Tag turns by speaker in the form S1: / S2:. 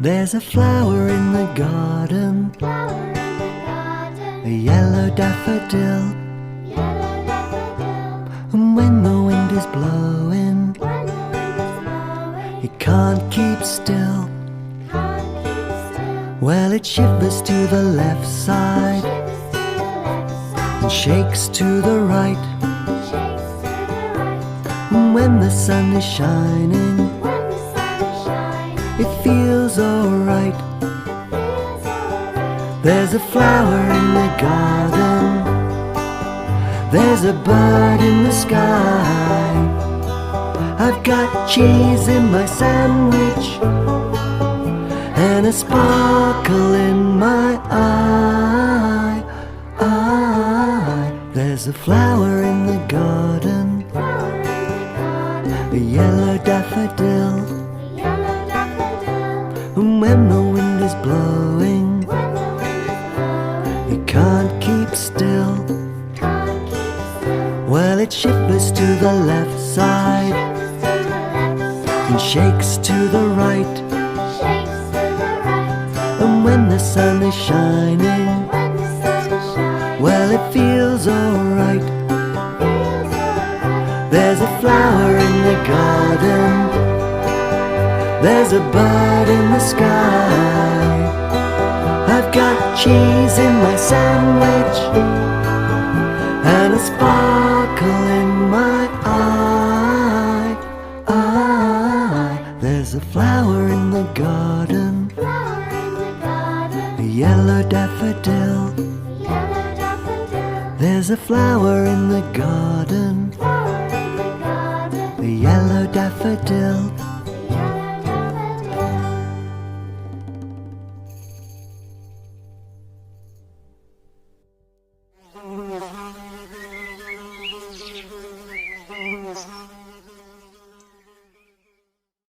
S1: There's a flower in the garden, a yellow daffodil. And when the wind is blowing, it can't keep still. Well, it shivers to the left side and shakes to the right. And when the sun is shining, it feels alright. There's a flower in the garden, there's a bird in the sky. I've got cheese in my sandwich and a sparkle in my eye. There's a flower in the garden, a yellow daffodil. And when the wind is blowing, it can't keep still. Well, it shivers to the left side and shakes to the right. And when the sun is shining, well, it feels alright. There's a flower in the garden, there's a bird in the sky. I've got cheese in my sandwich and a sparkle in my eye. There's a flower in the garden, a yellow daffodil. There's a flower in the garden, a yellow daffodil.